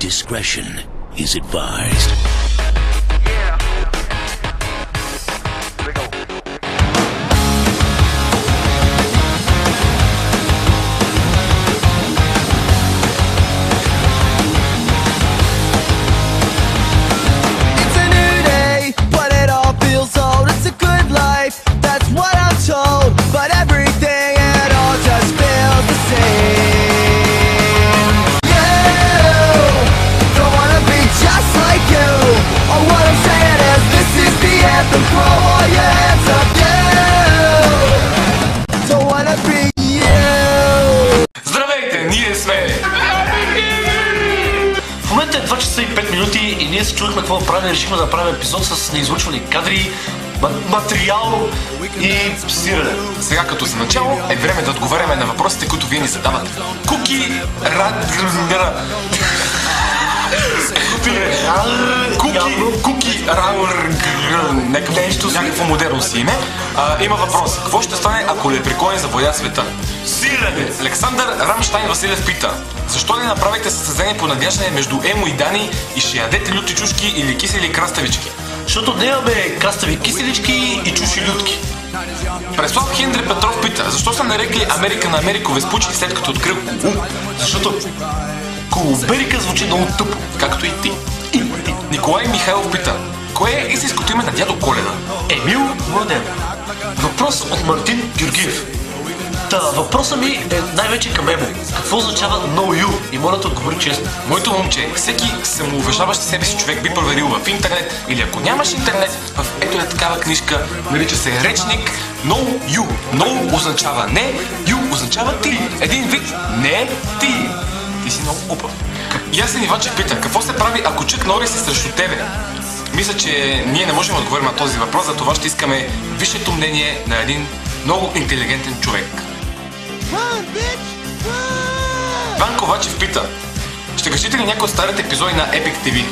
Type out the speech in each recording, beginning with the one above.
Discretion is advised. В момента е 2 часа и 5 минути и ние се чудихме какво да правим. Решихме да направим епизод с неизлучвани кадри, материал и сирене. Сега като за начало е време да отговаряме на въпросите, които вие ни задавате. Някакво модерно си име. Има въпрос. Какво ще стане, ако лепрекони завладят света? Сирене! Александър Рамштайн Василев пита: защо не направите състезание по надяждане между Емо и Дани и ще ядете люти чушки или кисели краставички? Защото не имаме крастави киселички и чуши лютки. Преслав Хендри Петров пита: защо са нарекли Америка на Америкове спучки след като открил Колумб? Защото Колумберика звучи много тъпо. Както и ти. Николай Михайлов пита: кое е истинското име на дядо Коледа? Емил Младен. Въпрос от Мартин Георгиев. Въпросът ми е най-вече към Емо. Какво означава No You? И моля да отговори честно. Моето момче, всеки самоуважаващ себе си човек би проверил в интернет или ако нямаш интернет, в ето е такава книжка, нарича се речник No You. No означава не, You означава ти. Един вид не ти. Ти си много упав. Ясен Ивачев пита: какво се прави, ако Чък Норис е срещу тебе? Мисля, че ние не можем да отговорим на този въпрос, за това ще искаме висшето мнение на един много интелигентен човек. Иван Ковачев пита: ще кажете ли някои от старите епизоди на Epic TV?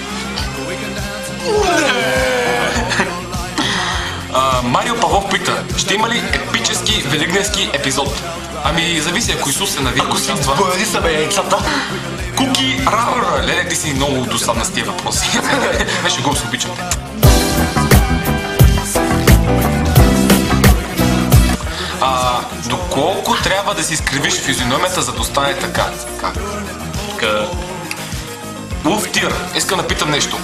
Марио Павлов пита: ще има ли епически великденски епизод? Ами зависи, ако Исус се нави. Ако си бъди са бе яйцата. Куки Раура. Леле, ти си много досадна с тия въпроси. Беше го се обичам те. Доколко трябва да си изкривиш физиономията, за да остане така? Луфтир, искам да питам нещо.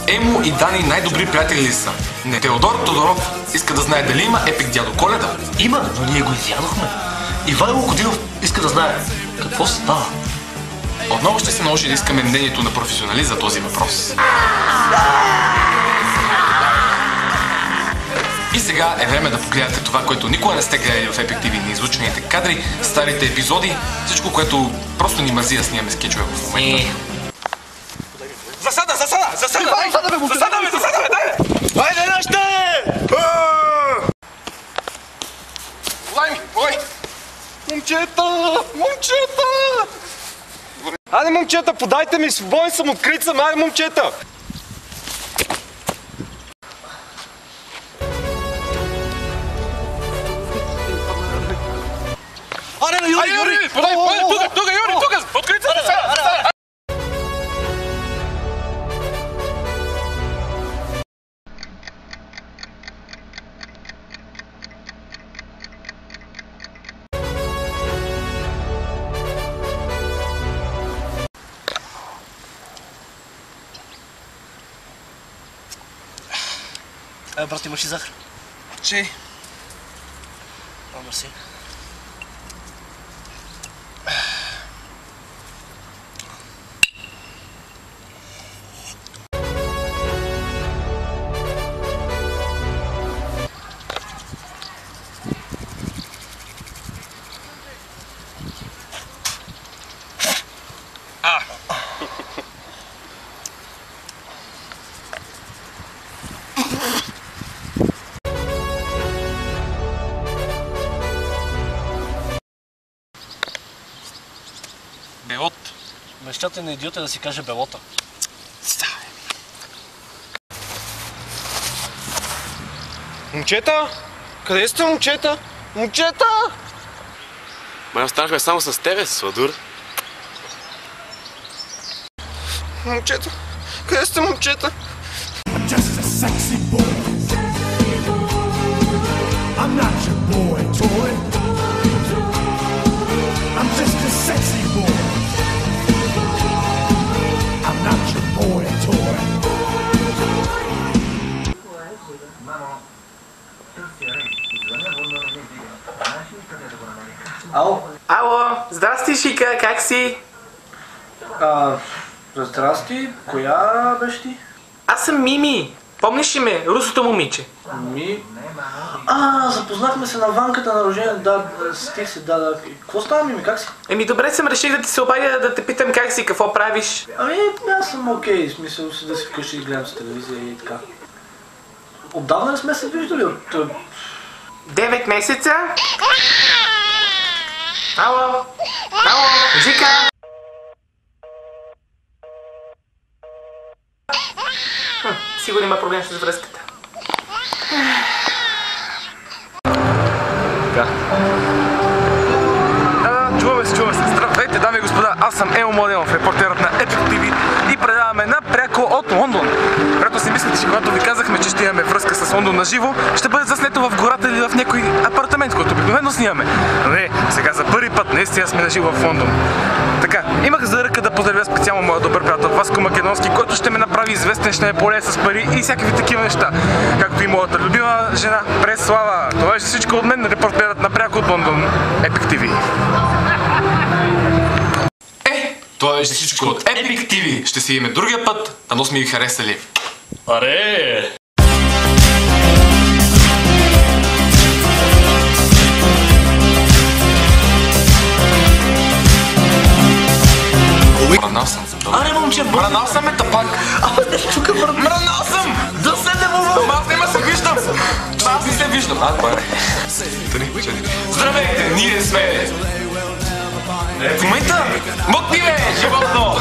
Емо и Дани най-добри приятели ли са? Не. Теодор Тодоров иска да знае дали има епик дядо Коледа. Има, но ние го изядохме. Ивайло Кодинов иска да знае какво става. Отново ще се наложи да искаме мнението на професионалист за този въпрос. И сега е време да погледнете това, което никога не сте гледали в Epic TV, на излучените кадри, старите епизоди, всичко, което просто ни мързи да снимаме скетчове в момента. Засада, дай! Айде, наща! Ой! Момчета! Айде, момчета, подайте ми, свободен съм, открит съм, айде, момчета! Аре, Юри! Подай, тук, Юри, тук! Открит съм сега! Брат, имаш ли захар? Че? Мерси. Белот. Мечтата на идиота е да си каже белота. Момчета? Къде сте, момчета? Момчета! Май останахме само с тебе, Сладур. Момчета? Къде сте, момчета? Just a sexy boy. I'm not your boy toy. I'm just a sexy boy. I'm not your boy toy. Ало? Ало, здрасти, Шика, как си? Здрасти, коя беше ти? Аз съм Мими. Помниш ли ме? Русото момиче. Запознахме се на ванката на рождение, да, стих се, да. Какво става, Мими, как си? Добре съм, реших да ти се обадя да те питам как си, какво правиш. Аз съм окей, в смисъл си да си вкъщи и гледам с телевизия и така. Отдавна не сме се виждали от... 9 месеца? Ало? Ало? Жика? Сигурно има проблем с връзката. Чуваме се. Здравейте, дами и господа, аз съм Емо Младенов, репортерът на Epic TV и предаваме напряко от Лондон. Вероятно си мислите, че когато ви казахме, че ще имаме връзка с Лондон на живо, ще бъде заснето в гората или в някой апартамент, който обикновено снимаме. Но не, сега за първи път наистина сме на живо в Лондон. Така, имах за ръка да поздравя специално моя добър приятел Васко Македонски, който ще ме направи известен, ще ме полее с пари и всякакви такива неща. Както и моята любима жена Преслава. Това е всичко от мен, репортерът напряко от Лондон, Epic TV. Това е всичко от Epic TV. Ще се видим другия път, дано сме ви харесали. Аре! Мрънал съм. Аре, момче, Мрънал съм тапак. тук Мрънал съм! да се не мова! Ама аз няма се виждам! Аз не се виждам. Това е. Здравейте, ние сме... В момента мотиве, животно!